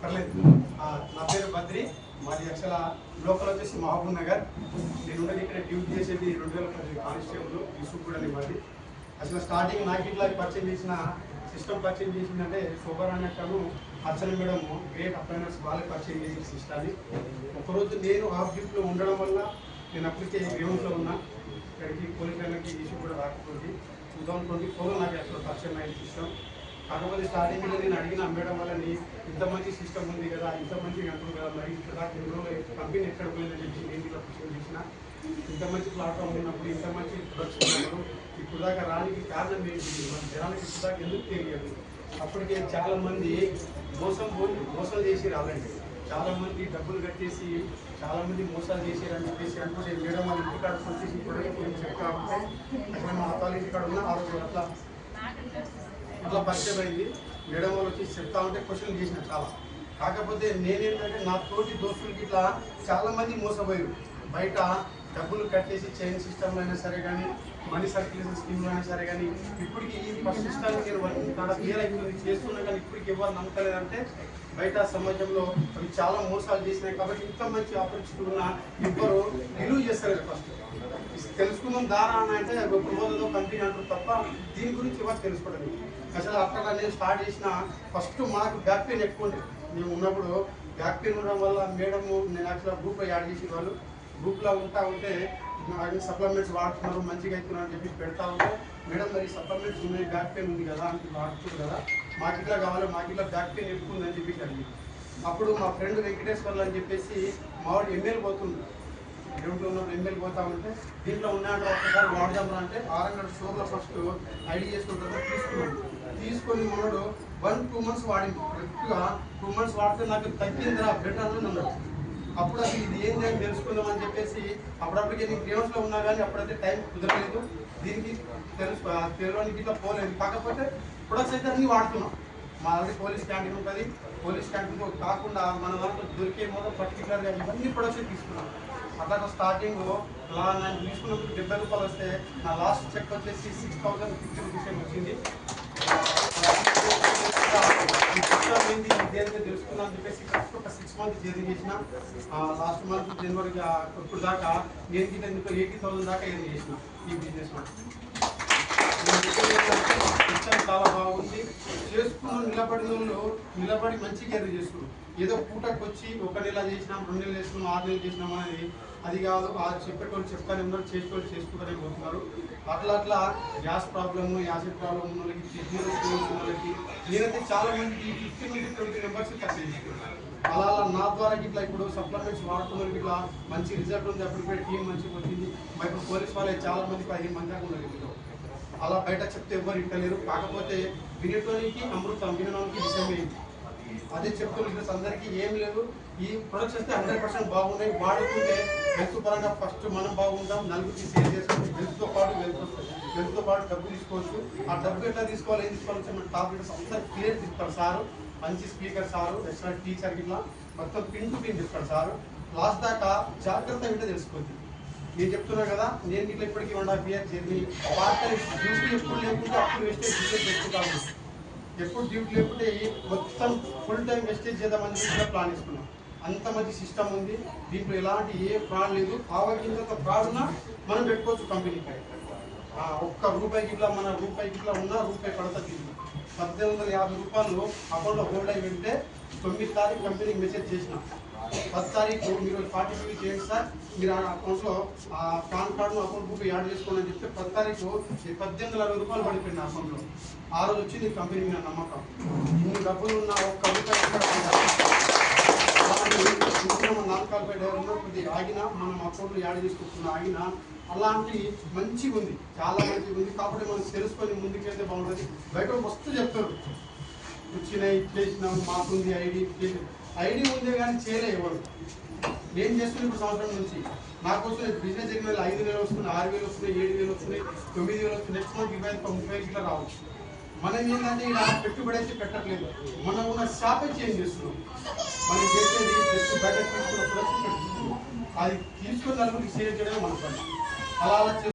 పర్లేదు. నా పేరు బద్రి, మాది యాక్చువల్ లోకల్ వచ్చేసి మహబూబ్ నగర్. నేను ఉండేది ఇక్కడ డ్యూటీ చేసేది 2010 కానిస్టేబుల్ యూసుఫ్గూడ అని మాది. అసలు స్టార్టింగ్ నాకు ఇట్లా పరిచయం చేసిన సిస్టమ్ పరిచయం చేసిందంటే సూపర్ అన్నట్టు అర్చన మేడం గ్రేట్ అప్లైనర్స్ వాళ్ళే పరిచయం చేసిన సిస్టాన్ని. ఒకరోజు నేను ఆఫ్ డ్యూటీలో ఉండడం వల్ల నేను అప్పటికే గ్రౌండ్లో ఉన్నా. ఇక్కడికి పోలీస్ వాళ్ళకి ఇష్యూ కూడా రాకపోతే 2024లో నాకు అసలు పరిచయం అయిన సిస్టమ్. కాకపోతే స్టార్టింగ్లో నేను అడిగిన మేడం వల్లని ఇంత మంచి సిస్టమ్ ఉంది కదా, ఇంత మంచిగా అంటుంది కదా, మరి ఇక్కడ కంపెనీ ఎక్కడ పోయిందని చెప్పి నేను ఇలా క్వశ్చన్ చేసిన. ఇంత మంచి ప్లాట్ఫామ్ ఉన్నప్పుడు, ఇంత మంచి ప్రొడక్ట్స్ ఉన్నప్పుడు ఇప్పుడు దాకా రానికి కారణం ఏంటి, మన జనానికి ఇప్పుడు దాకా ఎందుకు తెలియదు? అప్పటికే చాలామంది మోసం చేసి రాలండి. చాలామంది డబ్బులు కట్టేసి చాలామంది మోసాలు చేసారని చెప్పేసి అనుకుంటే మేడం వాళ్ళ ఇంటికాడ వచ్చేసి ఇప్పుడు నేను చెప్తా ఉంటే అక్కడ మా అత్తాల ఇంటికాడ ఉన్న ఆ రోజు అట్లా పరిచయం అయింది. మేడం వాళ్ళు వచ్చి చెప్తా ఉంటే క్వశ్చన్ చేసిన చాలా. కాకపోతే నేనేంటంటే నా తోటి దోస్తులకి ఇట్లా చాలామంది మోసపోయారు. బయట డబ్బులు కట్టేసి చైన్ సిస్టంలో అయినా సరే కానీ, మనీ సర్క్యులేషన్ స్కీమ్లో అయినా సరే కానీ, ఇప్పటికి ఈ ఫస్ట్ సిస్టమ్ నేను చాలా క్లియర్ అయిపోయింది చేస్తున్నా కానీ ఇప్పటికి ఎవరు నమ్మకలేదంటే బయట సమాజంలో అవి చాలా మోసాలు చేసినాయి. కాబట్టి ఇంత మంచి ఆపర్చునిటీ ఉన్న ఎవ్వరు విలువ చేస్తారు. ఫస్ట్ తెలుసుకుందాం దారా అని అంటే ఒక రోజులో కంపెనీ అంటారు తప్ప దీని గురించి ఎవరు తెలుసుకోవడం. అసలు అక్కడ నేను స్టార్ట్ చేసిన ఫస్ట్ మాకు బ్యాక్ పెయిన్ ఎక్కువ ఉంటుంది. మేము ఉన్నప్పుడు బ్యాక్ పెయిన్ ఉండడం వల్ల మేడము నేను యాక్చువల్గా గ్రూప్లో యాడ్ చేసి వాళ్ళు గ్రూప్లో ఉంటే సప్లిమెంట్స్ వాడుతున్నారు మంచిగా అవుతున్నారు అని చెప్పి పెడతా ఉంటే మేడం మరి సప్లిమెంట్స్ ఉన్నాయి, బ్యాక్ పెయిన్ ఉంది కదా అని వాడుతుంది కదా, మాకు ఇట్లా కావాలి, మాకు ఇట్లా బ్యాక్ పెయిన్ ఎక్కువ ఉందని చెప్పి అడిగింది. అప్పుడు మా ఫ్రెండ్ వెంకటేశ్వర్లు అని చెప్పేసి మావాడు ఎంఎల్ పోతుంది, డ్యూటీలో ఉన్నప్పుడు ఎంఎల్ పోతా ఉంటే దీంట్లో ఉన్నాడు ఒక్కసారి వాడదాం అంటే ఆరంగడ్ స్టోర్లో ఫస్ట్ ఐడి చేసుకుంటారు తీసుకొని మనోడు 1-2 months వాడింది. కరెక్ట్గా 2 months వాడితే నాకు తగ్గిందిరా బెటర్ అని అన్నాడు. అప్పుడు అసలు ఇది ఏంటి అని తెలుసుకుందాం అని చెప్పేసి అప్పుడప్పటికే నేను గ్రౌండ్స్లో ఉన్నా కానీ అప్పుడైతే టైం కుదరలేదు, దీనికి తెలియడానికి ఇట్లా పోలేదు. కాకపోతే ప్రొడక్ట్స్ అయితే అన్నీ వాడుతున్నాం. మా ఆల్రెడీ పోలీస్ క్యాంటీన్ ఉంటుంది, పోలీస్ క్యాంటీన్తో కాకుండా మన దాంట్లో దొరికే మొత్తం పర్టికులర్గా ఇవన్నీ ప్రొడక్ట్స్ తీసుకున్నాం. అట్లా స్టార్టింగ్ అలా నేను తీసుకున్నప్పుడు 70 రూపాయలు వస్తే నా లాస్ట్ చెక్ వచ్చేసి 6050 రూపీస్ వచ్చింది. ఇదేంటే తెలుసుకున్నాను అని చెప్పేసి ఫస్ట్ ఒక 6 months జర్నీ చేసిన. లాస్ట్ మంత్ జనవరికి ఇప్పుడు దాకా నేను ఎందుకు 80,000 దాకా ఏం చేసిన ఈ బిజినెస్. చాలా బాగుంది. చేసుకున్న నిలబడిన వాళ్ళు నిలబడి మంచిగా ఎర్రీ చేస్తున్నారు. ఏదో పూటకు వచ్చి 1 నెల చేసినాం, 2 నెలలు చేసినాం, 6 నెలలు చేసినాం అనేది అది కాదు. చెప్పేటోళ్ళు చెప్తానే ఉన్నారు, చేసేటోళ్ళు చేసుకుంటూనే పోతున్నారు. అట్లా గ్యాస్ ప్రాబ్లము, యాసిడ్ ప్రాబ్లం ఉన్న వాళ్ళకి, కిడ్నీలో స్టోన్స్ ఉన్న వాళ్ళకి నేనైతే చాలా మందికి 15 నుంచి 20 మెంబర్స్ ఖర్చు చేస్తున్నాను. అలా నా ద్వారా ఇట్లా ఇప్పుడు సప్లిమెంట్స్ వాడుతున్నారు, ఇట్లా మంచి రిజల్ట్ ఉంది. అప్పుడు టీం మంచిగా వచ్చింది. మా ఇప్పుడు పోలీస్ వాళ్ళే చాలా మంది 15 మంది దాకా ఉన్నారు ఇంట్లో. అలా బయట చెప్తే ఎవ్వరు ఇంటలేరు. కాకపోతే వినేటోనికి అమృతం, వినడానికి విషయమైంది. అదే చెప్తున్న అందరికీ ఏం లేదు. ఈ ప్రొడక్ట్స్ వస్తే 100% బాగున్నాయి. వాడుకుంటే హెల్త్ పరంగా ఫస్ట్ మనం బాగుంటాం, నలుగురికి సేల్ చేసుకోవచ్చు. హెల్త్తో పాటు డబ్బు తీసుకోవచ్చు. ఆ డబ్బు ఎట్లా తీసుకోవాలి, ఏం తీసుకోవాలి మన టాప్ లీడర్స్ అందరూ క్లియర్ చెప్తారు సారు. మంచి స్పీకర్ సారు, ఎక్స్ట్రా టీచర్ ఇట్లా మొత్తం పిన్ టు పిన్ చెప్తాడు సారు. లాస్ట్ దాకా జాగ్రత్త వింటే తెలుసుకోవచ్చు. నేను చెప్తున్నా కదా, నేను ఇట్లా ఇప్పటికీ 1.5 years journey. Part time duty ఎప్పుడు లేకుంటే అప్పుడు వేస్టేజ్ డ్యూటీ పెట్టుకుంటాము. ఎప్పుడు డ్యూటీ లేకుంటే మొత్తం ఫుల్ టైం వేస్టేజ్ చేద్దామని కూడా ప్లాన్ చేసుకున్నాం. అంత మంచి సిస్టమ్ ఉంది. దీంట్లో ఎలాంటి ఏ ఫ్రాడ్ లేదు. ఆవగించంత ఫ్రాడ్ ఉన్నా మనం పెట్టుకోవచ్చు కంపెనీకి. ఒక్క రూపాయికి ఇట్లా మన రూపాయికి ఇట్లా ఉన్న రూపాయి పడుతుంది. 1850 రూపాయలు అకౌంట్లో హోల్డ్ అయి వెళ్తే 9వ తారీఖు కంపెనీకి మెసేజ్ చేసిన 10వ తారీఖు మీరు 40 చేయండి సార్, మీరు ఆ అకౌంట్లో పాన్ కార్డును అకౌంట్ బుక్ యాడ్ చేసుకోండి అని చెప్తే 10వ తారీఖు 1860 రూపాయలు పడిపోయింది అకౌంట్లో. ఆ రోజు వచ్చింది కంపెనీ మీద నమ్మకం. ఇన్ని డబ్బులు ఉన్న ఒక్క రూపాయి 4-5 డైరీలో కొద్దిగా ఆగినా మనం అకౌంట్లో యాడ్ చేసుకుంటున్నా ఆగినా అలాంటి మంచిగా ఉంది, చాలా మంచిగా ఉంది. కాబట్టి మనం తెలుసుకొని ముందుకెళ్తే బాగుంటుంది. బయట వస్తూ చెప్తారు వచ్చినాయి చేసినాం, మాకుంది ఐడి ఉందే కానీ చేయలే ఎవరు. నేను చేస్తున్నాను ఇప్పుడు సంవత్సరం నుంచి. నాకు వస్తున్నాయి బిజినెస్ జరిగిన 5 నెలలు వస్తున్నాయి, 6,000 వస్తున్నాయి, 7,000 వస్తున్నాయి, 9,000 వస్తున్నాయి. నెక్స్ట్ మంత్ 25-30 ఇట్లా రావచ్చు. మనం ఏంటంటే ఇలా పెట్టుబడి అయితే పెట్టట్లేదు, మనం ఉన్న షాపే చేంజ్ చేస్తున్నాం. మనం చేసేది జస్ట్ బయట తీసుకున్న ప్రొడక్ట్స్ పెట్టుకుంటున్నాం. అది తీసుకున్న నలుగురికి సేల్ చేయడమే మన పని. అలా